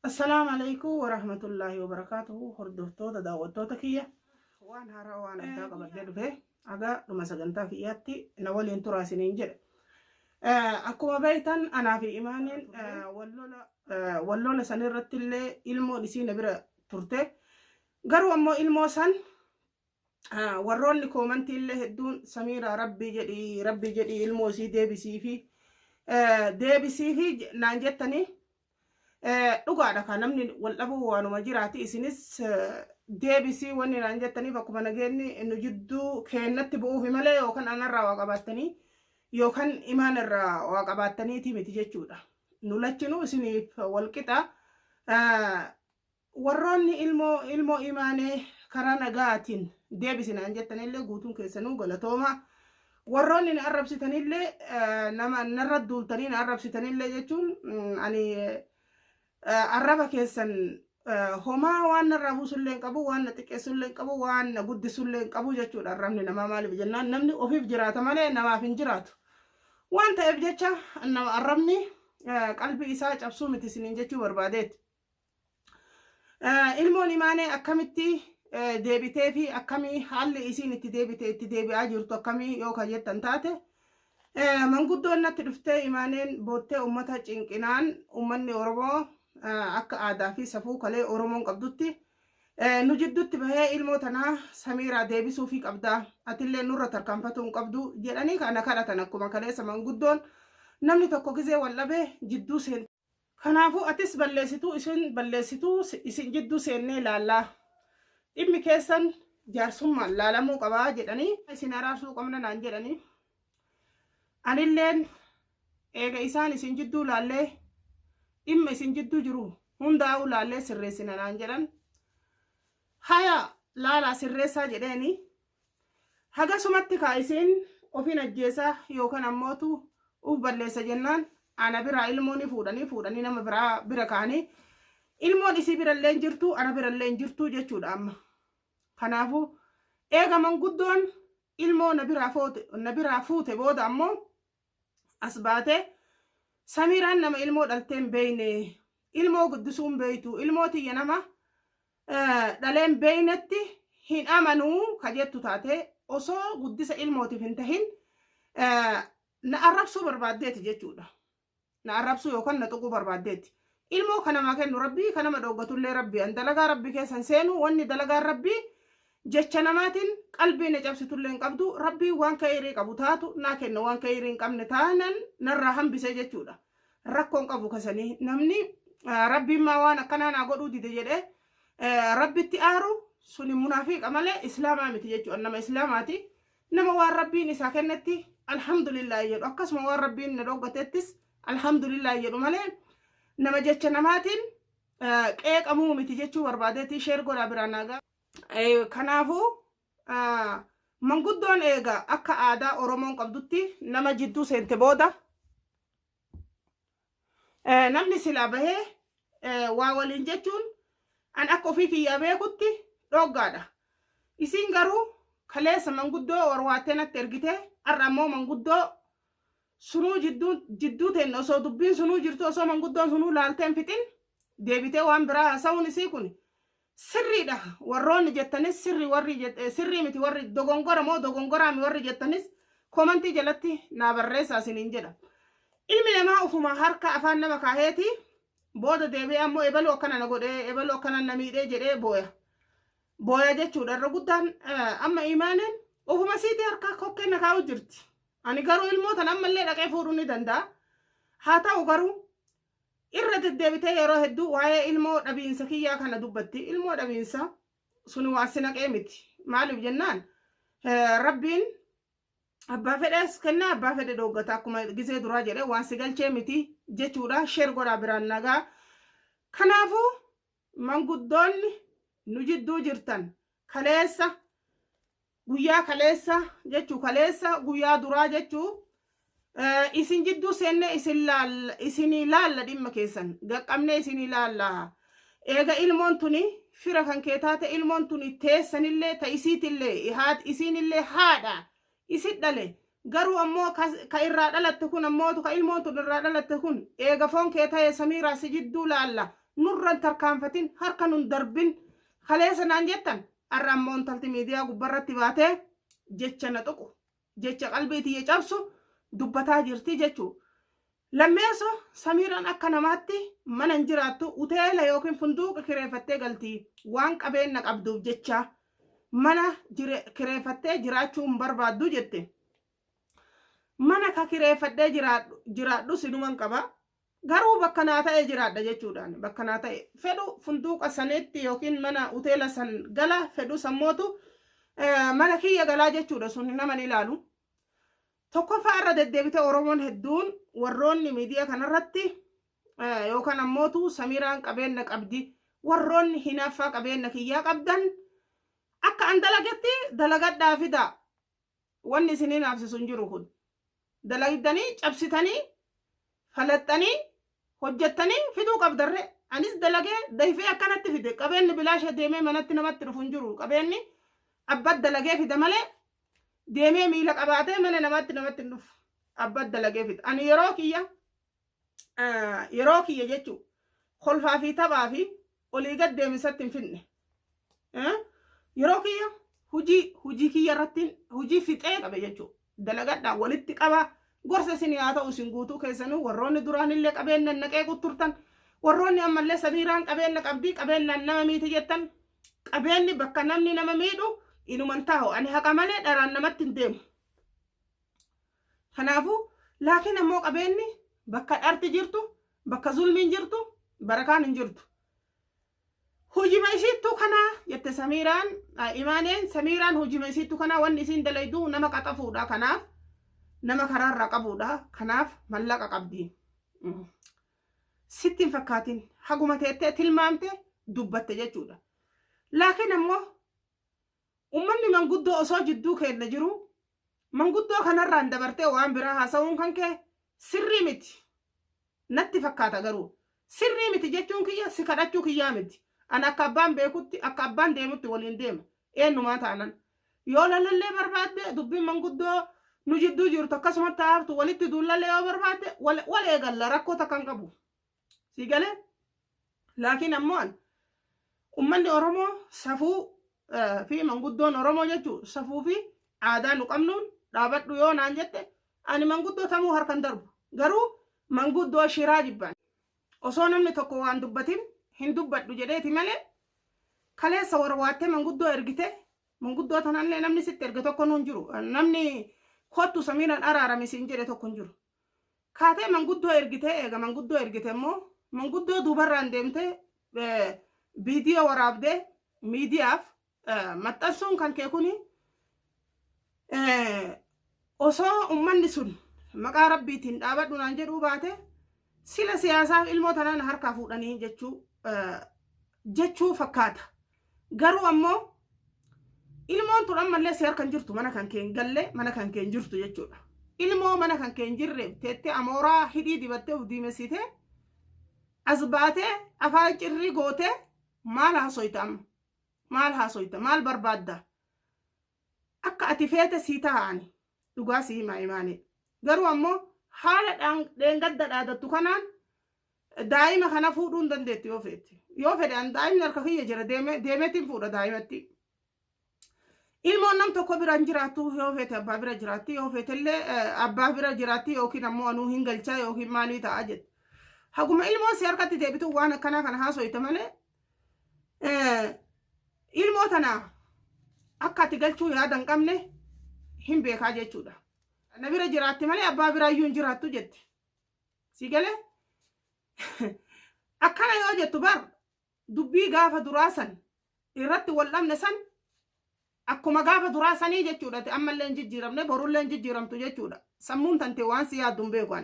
السلام عليكم ورحمة الله وبركاته. هردوفتو دعوتو تكية وان هارا وان انتا قبل فيه أجا لما سجنتا في ياتي نولي انتو راسنين جد. أكو بيتان أنا في إيمان واللولا سنرت اللي إلمو نسينا برا ترته قروا أمو إلمو سن ورون لكومنتي اللي هدون سميرة ربي جدي إلمو سي دي بي سي في نانجتني dhugaadha kan namni wal dhabuu waanuma jiraati isinis deebisii wanni naan jettaniif akkuma nageenni nu jidduu keennatti bu'uufi malee yookaan anarraa waa qabaattanii yookaan imaanirraa waa qabaattaniiti miti jechuudha. Nu lachinuu isiniif wal qixa warroonni ilmoo imaanee karaa nagaatiin deebisi naan jettanillee guutuun keessanuu galatooma. Warroonni na arrabsitanillee nama narra duultanii na arrabsitanillee jechuun ani arraba keessan homaa waan narraa buusullee qabu waan na xiqqeessullee qabu waan na guddisullee qabu jechuudha. Arrabni namaa maaliif jennaan namni ofiif jiraata malee namaaf hin jiraatu waan ta'eef jecha nama arrabni qalbii isaa cabsuu miti isiniin jechuu barbaadeeti. Ilmoon imaanee akkamitti deebitee fi akkamii haalli isiin itti deebi'aa jirtu akkamii yoo kan jettan taate manguddoon natti dhuftee imaaneen boottee ummata cinqinaan ummanni Oromoo akka aadaa fi safuu kalee Oromoon qabdutti nu jidduutti bahee ilmoo tanaa Samiiraa deebisuu fi qabdaa atillee nurra tarkaanfatuu hin qabdu jedhanii kana kadhatan akkuma kaleessa manguddoon namni tokko gizee wal dhabee jidduu seente. Kanaafuu atis isin jidduu seennee ilaallaa dhimmi keessan jaarsummaan laalamuu qabaa jedhanii isin araarsuu qabna naan jedhanii anilleen eega isaan isin jidduu laallee dhimma isin jidduu jiru hundaa'u laallee sirreessina naan jedhan haya laalaa sirreessaa jedheeni hagasumatti kaa isin ofiin ajjeesaa yookaan ammootu uf balleessa jennaan ana biraa ilmooni fuudhanii nama bira kaanii ilmoon isii birallee hin jirtu ana birallee hin jirtu jechuudha amma. Kanaafuu eega manguddoon ilmoo na biraa fuute booda ammoo as baatee Samiiraan nama ilmoo dhalteen beeyne ilmoo guddisuun beeytu ilmoo tiyya nama dhaleen beeynetti hin amanuu kajettu taate osoo guddisa ilmootiif hin tahin na arrabsuu barbaaddeeti jechuudha. Na arrabsuu yookaan na tuquu barbaaddeeti. Ilmoo kanama kennu rabbii kanama dhooggatullee rabbii an dalagaa rabbii keessan seenu wanni dalagaan rabbii jecha namaatiin qalbii na cabsitullee hin qabdu rabbii waan ka'eerii qabu taatu naa kenna waan ka'eerii hin qabne taanan narraa hambise jechuudha. Rakkoon qabu kasanii namni rabbiin maa waan akkanaa naa godhuu dide jedhee rabbitti aaru suni munaafiqa malee islaamaa miti jechuudha. Nama islaamaati nama waan rabbiin isaa kennetti alhamdulillah jedhu akkasuma waan rabbiin na dhooggatettis alhamdulillah jedhu malee nama jecha namaatiin qeeqamuu miti jechuu barbaadeeti sheer godhaa biraan naagaa. Kanaafuu manguddoon eega akka aadaa Oromoon qabdutti nama jidduu seente booda namni silaa bahee waa waliin jechuun an akka ofii kiyyaa beekutti dhooggaadha. Isiin garuu kaleessa manguddoo warwaattee natti ergitee har'a ammoo manguddoo sunuu jidduu teenne osoo dubbiin sunuu jirtu osoo manguddoon sunuu laalteen fixin deebitee waan biraa haasa'uun isii kun sirriidha. Warroonni jettanis sirrii miti warri dogongora moo dogongoraami warri jettanis komantii jalatti naa barreessaa isiniin jedha. Ilmi namaa ufuma harka afaan nama kaaheeti booda deebi'ee ammoo ebaluu akkana na godhee ebaluu akkana na miidhee jedhee booya jechuudha. Irra guddaan amma imaaneen ufuma siiti harka kokkee na kaa'u jirti. Ani garuu ilmootan ammallee dhaqee fuudhuu ni danda'a. Haa ta'u garuu irra deddeebitee yeroo hedduu waa'ee ilmoo dhabiinsa kiyyaa kana dubbatti. Ilmoo dhabiinsa suni waan si naqee miti. Maaliif jennaan rabbiin abbaa fedhees kennaa abbaa fedhe dhooggata akkuma gisee duraa jedhee waan si galchee miti jechuudha. Sheer godhaa biraan nagaa. Kanaafuu manguddoonni nu jidduu jirtan kaleessa guyyaa kaleessa jechuu kaleessa guyyaa duraa jechuu isin jidduu seenne isinii laalla dhimma keessan gaqqabnee isinii laalla. Eega ilmoon tuni fira kan kee taate ilmoon tuni teessanillee ta isiitillee isiinillee haadha isit dhale garuu ammoo ka irraa dhalatte kun ammoo ka ilmoon tun irraa dhalatte kun eega foon kee ta'e Samiiraa si jidduu laalla nurran tarkaanfatin harka nun darbin kaleessa naan jettan arrammoon talti miidiyaa gubbarratti baatee jecha na tuqu jecha qalbiitii cabsu dubbataa jirti jechuu lammeeso Samiiraan akka namaatti mana hin jiraattu uteela yookiin funduuqa kireeffattee galti waan qabeenya qabduuf jecha mana kireeffattee jiraachuu hin barbaaddu jette mana ka kireeffadhee jiraadhu sinuman qaba garuu bakka naa ta'e jiraadha jechuudhaan bakka naa ta'e fedhu funduuqa saneetti yookiin mana uteela san gala fedhu sammootu mana kiyya galaa jechuudha sun naman ilaalu tokkoffaa irra deddeebite Oromoon hedduun warroonni miidiyaa kanarratti yookaan ammootu Samiiraan qabeenya qabdi warroonni hinaaffaa qabeenya kiyyaa qabdan akka an dalagetti dalagadhaa fida wanni isiniin haabsisu hin jiru kun dalagdanii cabsitanii falaxxanii hojjettanii fiduu qabdarre anis dalagee dayfee akkanatti fide qabeenyi bilaasha deemee manatti namatti dhufu hin jiru qabeenyi abbat dalagee fida malee deemee miila qabaatee mana namatti hin dhufu abbat dalagee fida ani yeroo kiyya jechuu kolfaa fi taphaa fi olii gad deemisatti hin fidne yeroo kiyya hujii kiyya irratti hujii fixee qabe jechuu dalagadhaan walitti qaba gorsa isin haa ta'u isin guutuu keessanuu warroonni duraanillee qabeenya naqee qutturtan warroonni ammallee Samiiraan qabeenya qabdii qabeenyaan nama miiti jettan qabeenyi bakka namni nama miidhu inuman taa'u ani haqa malee dharaan namatti hin deemu kanaafuu laakiin ammoo qabeenyi bakka dharti jirtu bakka zulmiin jirtu barakaan hin jirtu hujima isiittu kana jette Samiiraan imaaneen Samiiraan hujima isiittu kana wanni isin dalaydu nama qaxafuudha kanaaf nama karaarra qabuudha kanaaf mallaqa qabdi sittiin fakkaatin haguma teettee tilmaamte dubbatte jechuudha laakiin ammoo ummanni manguddoo osoo jidduu keenya jiru manguddoo kanarraan dabartee waan biraa haasa'uun kan kee sirrii miti natti fakkaata garuu sirrii miti jechuun kiyya si kadhachuu kiyyaa miti an akka abbaan beekutti akka abbaan deemutti waliin deema eenyumaa taanan yoo lalallee barbaadde dubbiin manguddoo nu jidduu jirtu akkasumatti haaftu walitti duulallee yoo barbaadde wal eegalla rakkoo takkan qabu si galee laakiin ammoo ummanni Oromoo safuu fi manguddoon Oromoo jechuu safuu fi aadaa nu qabnuun dhaabadhu yoo naan jette ani manguddoo tamuu harkan darbu garuu manguddoo shiraa jibban osoo namni tokko waan dubbatin hin dubbadhu jedheeti malee kaleessa warwaattee manguddoo ergite manguddoo tanallee namni sitti erge tokko nuun jiru namni kottu Samiiraan araarame siin jedhe tokko hin jiru kaatee manguddoo ergite eega manguddoo ergite immoo manguddoo duubarraan deemte viidiyoo waraabdee miidiyaaf maxxansuun kan kee kuni osoo ummanni sun maqaa rabbiitiin dhaabadhu naan jedhuu baate sila siyaasaaf ilmoo tanaan harkaa fuudhanii jechuu fakkaata garuu ammoo ilmoon tun ammallee si harkan jirtu mana kan keen galle mana kan keen jirtu jechuudha ilmoo mana kan keen jirre teettee amooraa hidhii dibattee udiimessite as baatee afaan cirrii gootee maal haasoyta amma maal haasoyta maal barbaadda akka ati feete sii ta'ani dhugaa sii himaa imaanii garuu ammoo haala dheengadda dhaadattu kanaan daa'ima kana fuudhuu hin dandeetti yoo fedhe an daa'imni harka kiyya jira deemeetiin fuudha daa'imatti ilmoon nam tokko biraan jiraattu yoo feete abbaa bira jiraatti yoo feetellee abbaa bira jiraatti yookiin ammoo anuu hin galchaa yookiin maalii ta'a jette haguma ilmoo si harkatti deebitu waan akkanaa kana haasoyta malee ilmoo tanaa akka ati galchuu yaada hin qabne hin beekaa jechuudha na bira jiraatti malee abbaa biraayyuu hin jiraattu jette si galee akkana yoo jettu bar dubbii gaafa duraa san irratti wal dhabne san akkuma gaafa duraa sanii jechuudha ammallee hin jijjiiramne borullee hin jijjiiramtu jechuudha sammuun tante waan si yaaddu hin beeku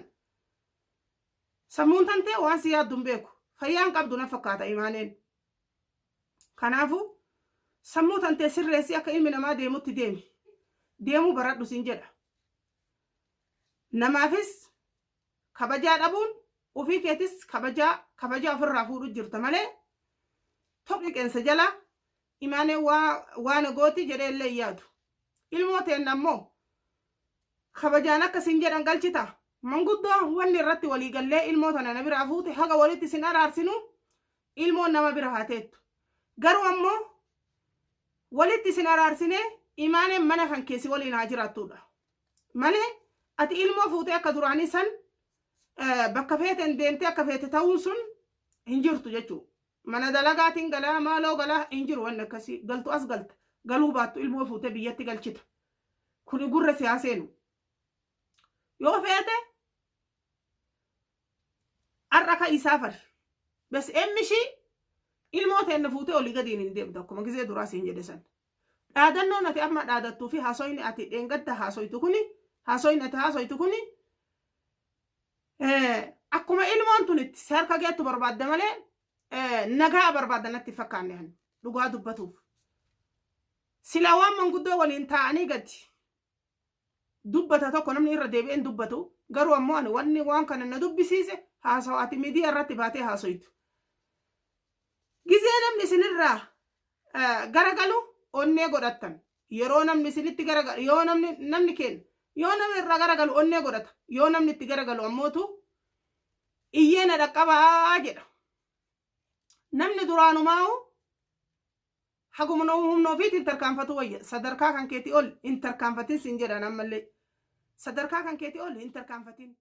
sammuun tante waan si yaaddu hin beeku fayyaan qabdu na fakkaata imaaneen kanaafu sammuu tante sirreessi akka ilmi namaa deemutti deemuu baradhu siin jedha namaafis kabajaa dhabuun ofii keetis kabajaa ofirraa fuudhu jirta malee tokki qeensa jala imaanee waan gooti jedhee illee yaadu ilmoo teen ammoo kabajaan akka siin jedhan galchita manguddoo wanni irratti walii gallee ilmoo tana na biraa fuute haga walitti sin araarsinu ilmoon nama bira haateettu garuu ammoo walitti isin araarsine imaaneen mana kan keessi waliin haa jiraattuudha malee ati ilmoo fuutee akka duraanii san bakka feeten deemtee akka feete ta'uun sun hin jirtu jechuudha. Mana dalagaatiin galaa maaloo galaa hin jiru wanni akkasii galtu as galta galuu baattu ilmoo fuutee biyyatti galchita. Kuni gurra siyaaseenu. Yoo feete har'a ka isaa fari. Bas emmishii ilmoo teenne fuutee olii gadiin hin deemtu akkuma gisee duraa siin jedhe san. Dhaadannoon ati amma dhaadattuu fi haasoyni ati dheengadda haasoytu kuni akkuma ilmoon tunitti si harka geettu barbaadda malee nagaa barbaadda natti fakkaanne han dhugaa dubbatuuf. Silaa waan manguddoo waliin taa'anii gadi dubbata tokko namni irra deebi'een dubbatu garuu ammoo ani wanni waan kana na dubbisiise haasawa ati miidiyaa irratti baatee haasoytu. Gizee namni isinirraa garagalu onnee godhattan yeroo namni isinitti garagalu yoo namni kenna yoo namni irraa garagalu onnee godhata yoo namni itti garagalu ammootu iyyeena dhaqqabaa jedha. Namni duraanumaa'u haguma humna ofiitiin tarkaanfatu wayya sadarkaa kan keetii ol hin tarkaanfatin sin jedhan ammallee sadarkaa kan keetii ol hin tarkaanfatin.